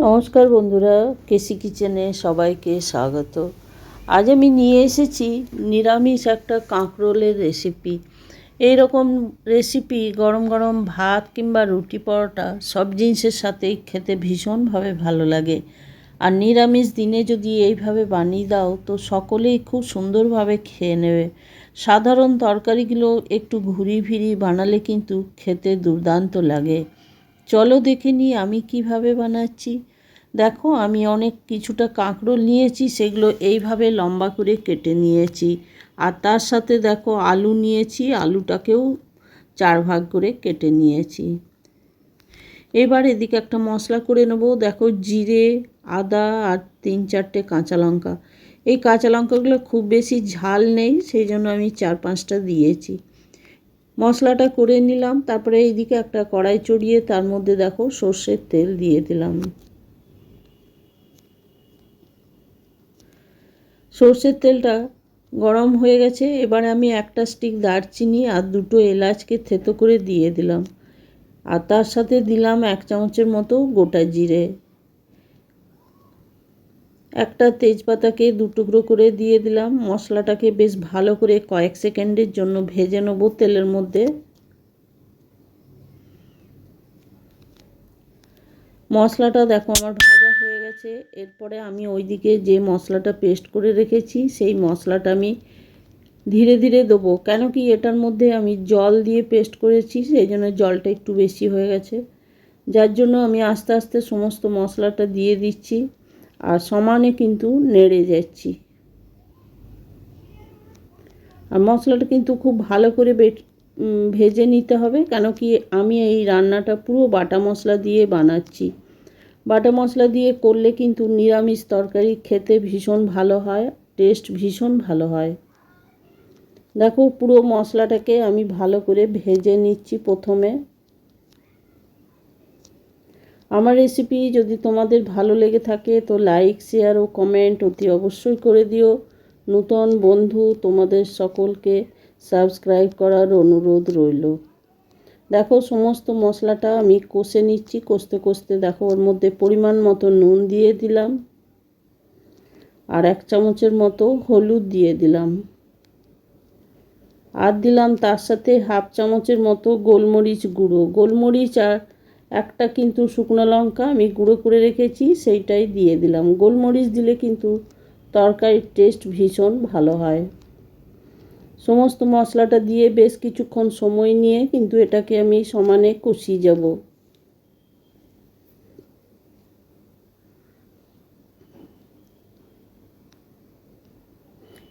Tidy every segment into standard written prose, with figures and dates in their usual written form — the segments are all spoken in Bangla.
নমস্কার বন্ধুরা, কেসি কিচেনে সবাইকে স্বাগত। আজ আমি নিয়ে এসেছি নিরামিষ একটা কাঁকরোলের রেসিপি। এই রকম রেসিপি গরম গরম ভাত কিংবা রুটি পরোটা সব জিনিসের সাথেই খেতে ভীষণভাবে ভালো লাগে। আর নিরামিষ দিনে যদি এইভাবে বানিয়ে দাও তো সকলেই খুব সুন্দরভাবে খেয়ে নেবে। সাধারণ তরকারিগুলো একটু ঘুরিয়ে ফিরিয়ে বানালে কিন্তু খেতে দুর্দান্ত লাগে। চলো দেখে নিই আমি কিভাবে বানাচ্ছি। দেখো, আমি অনেক কিছুটা কাঁকরোল নিয়েছি, সেগুলো এইভাবে লম্বা করে কেটে নিয়েছি। আর তার সাথে দেখো আলু নিয়েছি, আলুটাকেও 4 ভাগ করে কেটে নিয়েছি। এবার এদিকে একটা মশলা করে নেব। দেখো, জিরে, আদা আর 3-4টে কাঁচা লঙ্কা। এই কাঁচা লঙ্কাগুলো খুব বেশি ঝাল নেই, সেই জন্য আমি 4-5টা দিয়েছি। মশলাটা করে নিলাম। তারপরে এইদিকে একটা কড়াই চড়িয়ে তার মধ্যে দেখো সর্ষের তেল দিয়ে দিলাম। সর্ষের তেলটা গরম হয়ে গেছে। এবারে আমি একটা স্টিক দারচিনি আর 2টো এলাচকে থেতো করে দিয়ে দিলাম। আর তার সাথে দিলাম 1 চামচের মতো গোটা জিরে। একটা তেজপাতাকে 2 টুকরো করে দিয়ে দিলাম। মশলাটাকে বেশ ভালো করে কয়েক সেকেন্ডের জন্য ভেজে নেব তেলের মধ্যে। মশলাটা দেখো আমার ভাজা হয়ে গেছে। এরপরে আমি ওইদিকে যে মশলাটা পেস্ট করে রেখেছি সেই মশলাটা আমি ধীরে ধীরে দেবো, কেন কি এটার মধ্যে আমি জল দিয়ে পেস্ট করেছি, সেই জন্য জলটা একটু বেশি হয়ে গেছে। যার জন্য আমি আস্তে আস্তে সমস্ত মশলাটা দিয়ে দিচ্ছি আর সমানে কিন্তু নেড়ে যাচ্ছি। আর মশলাটা কিন্তু খুব ভালো করে ভেজে নিতে হবে, কেন কি আমি এই রান্নাটা পুরো বাটা মশলা দিয়ে বানাচ্ছি। বাটা মশলা দিয়ে করলে কিন্তু নিরামিষ তরকারি খেতে ভীষণ ভালো হয়, টেস্ট ভীষণ ভালো হয়। দেখো, পুরো মশলাটাকে আমি ভালো করে ভেজে নিচ্ছি প্রথমে। আমার রেসিপি যদি তোমাদের ভালো লেগে থাকে তো লাইক, শেয়ার ও কমেন্ট অতি অবশ্যই করে দিও। নতুন বন্ধু তোমাদের সকলকে সাবস্ক্রাইব করার অনুরোধ রইল। দেখো, সমস্ত মশলাটা আমি কষে নিচ্ছি। কষতে কষতে দেখো ওর মধ্যে পরিমাণ মতো নুন দিয়ে দিলাম আর 1 চামচের মতো হলুদ দিয়ে দিলাম। আর দিলাম তার সাথে 1/2 চামচের মতো গোলমরিচ গুঁড়ো। গোলমরিচ আর একটা কিন্তু শুকনো লঙ্কা আমি গুঁড়ো করে রেখেছি, সেইটাই দিয়ে দিলাম। গোলমরিচ দিলে কিন্তু তরকারির টেস্ট ভীষণ ভালো হয়। সমস্ত মশলাটা দিয়ে বেশ কিছুক্ষণ সময় নিয়ে কিন্তু এটাকে আমি সমানে কষিয়ে যাব।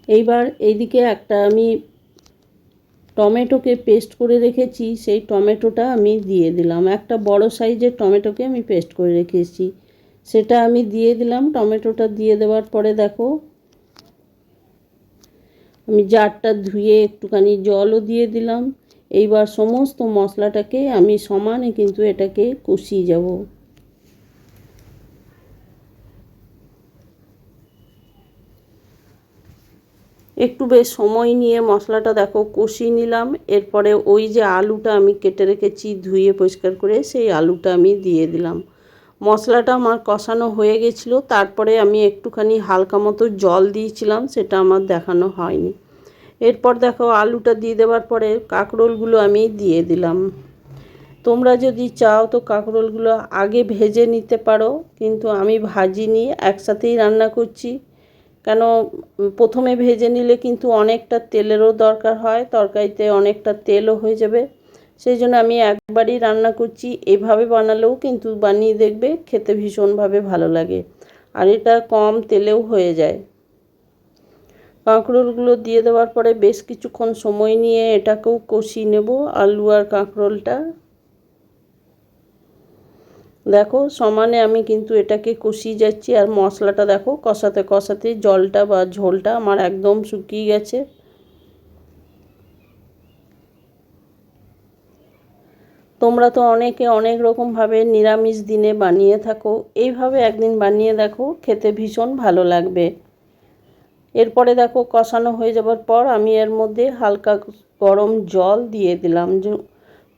এইবার এইদিকে একটা আমি টমেটোকে পেস্ট করে রেখেছি, সেই টমেটোটা আমি দিয়ে দিলাম। একটা বড় সাইজের টমেটোকে আমি পেস্ট করে রেখেছি, সেটা আমি দিয়ে দিলাম। টমেটোটা দিয়ে দেওয়ার পরে দেখো আমি জারটা ধুয়ে একটুখানি জলও দিয়ে দিলাম। এইবার সমস্ত মশলাটাকে আমি সমানে কিন্তু এটাকে কষিয়ে যাব। একটু বেশ সময় নিয়ে মশলাটা দেখো কষিয়ে নিলাম। এরপরে ওই যে আলুটা আমি কেটে রেখেছি ধুয়ে পরিষ্কার করে, সেই আলুটা আমি দিয়ে দিলাম। মশলাটা আমার কষানো হয়ে গেছিলো, তারপরে আমি একটুখানি হালকা মতো জল দিয়েছিলাম, সেটা আমার দেখানো হয়নি। এরপর দেখো আলুটা দিয়ে দেওয়ার পরে কাঁকরোলগুলো আমি দিয়ে দিলাম। তোমরা যদি চাও তো কাঁকরোলগুলো আগে ভেজে নিতে পারো, কিন্তু আমি ভাজিনি, একসাথেই রান্না করছি। কেন, প্রথমে ভেজে নিলে কিন্তু অনেকটা তেলেরও দরকার হয়, তরকারিতে অনেকটা তেলও হয়ে যাবে। সেই জন্য আমি একবারই রান্না করছি। এভাবে বানালেও কিন্তু বানিয়ে দেখবে, খেতে ভীষণভাবে ভালো লাগে আর এটা কম তেলেও হয়ে যায়। কাঁকরোলগুলো দিয়ে দেওয়ার পরে বেশ কিছুক্ষণ সময় নিয়ে এটাকেও কষিয়ে নেব, আলু আর কাঁকরোলটা। দেখো সমানে আমি কিন্তু এটাকে কষিয়ে যাচ্ছি আর মশলাটা দেখো কষাতে কষাতে জলটা বা ঝোলটা আমার একদম শুকিয়ে গেছে। তোমরা তো অনেকে অনেক রকমভাবে নিরামিষ দিনে বানিয়ে থাকো, এইভাবে একদিন বানিয়ে দেখো, খেতে ভীষণ ভালো লাগবে। এরপরে দেখো কষানো হয়ে যাবার পর আমি এর মধ্যে হালকা গরম জল দিয়ে দিলাম।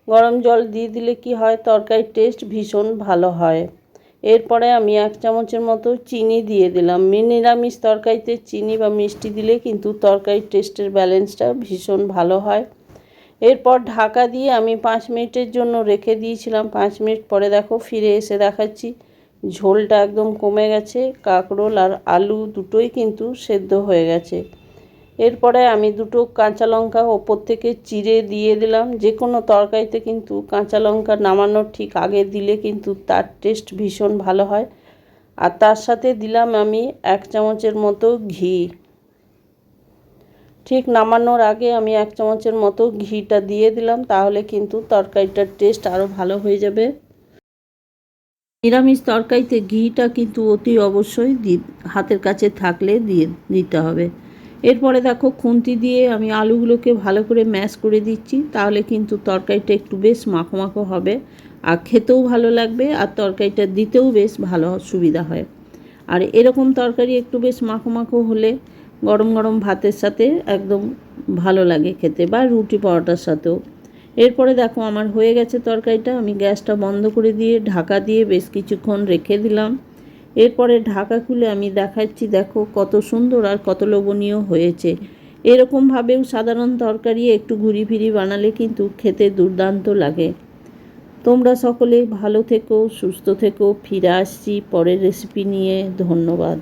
গরম জল দিয়ে দিলে কি হয়, তরকারির টেস্ট ভীষণ ভালো হয়। এরপরে আমি 1 চামচের মতো চিনি দিয়ে দিলাম। নিরামিষ তরকারিতে চিনি বা মিষ্টি দিলে কিন্তু তরকারির টেস্টের ব্যালেন্সটা ভীষণ ভালো হয়। এরপর ঢাকা দিয়ে আমি 5 মিনিটের জন্য রেখে দিয়েছিলাম। 5 মিনিট পরে দেখো ফিরে এসে দেখাচ্ছি ঝোলটা একদম কমে গেছে, কাঁকরোল আর আলু দুটোই কিন্তু সেদ্ধ হয়ে গেছে। এরপরে আমি 2টো কাঁচা লঙ্কা ওপর থেকে চিড়ে দিয়ে দিলাম। যে কোনো তরকারিতে কিন্তু কাঁচা লঙ্কা নামানোর ঠিক আগে দিলে কিন্তু তার টেস্ট ভীষণ ভালো হয়। আর তার সাথে দিলাম আমি 1 চামচের মতো ঘি। ঠিক নামানোর আগে আমি 1 চামচের মতো ঘিটা দিয়ে দিলাম, তাহলে কিন্তু তরকারিটার টেস্ট আরও ভালো হয়ে যাবে। নিরামিষ তরকারিতে ঘিটা কিন্তু অতি অবশ্যই হাতের কাছে থাকলে দিয়ে দিতে হবে। এরপরে দেখো খুন্তি দিয়ে আমি আলুগুলোকে ভালো করে ম্যাশ করে দিচ্ছি, তাহলে কিন্তু তরকারিটা একটু বেশ মাখো মাখো হবে আর খেতেও ভালো লাগবে আর তরকারিটা দিতেও বেশ ভালো সুবিধা হয়। আর এরকম তরকারি একটু বেশ মাখো মাখো হলে গরম গরম ভাতের সাথে একদম ভালো লাগে খেতে, বা রুটি পরোটার সাথেও। এরপরে দেখো আমার হয়ে গেছে তরকারিটা। আমি গ্যাসটা বন্ধ করে দিয়ে ঢাকা দিয়ে বেশ কিছুক্ষণ রেখে দিলাম। এরপরে ঢাকা খুলে আমি দেখাচ্ছি, দেখো কত সুন্দর আর কত লোভনীয় হয়েছে। এরকমভাবেও সাধারণ তরকারি একটু ঘুরি ফিরি বানালে কিন্তু খেতে দুর্দান্ত লাগে। তোমরা সকলে ভালো থেকো, সুস্থ থেকো। ফিরে আসছি পরের রেসিপি নিয়ে। ধন্যবাদ।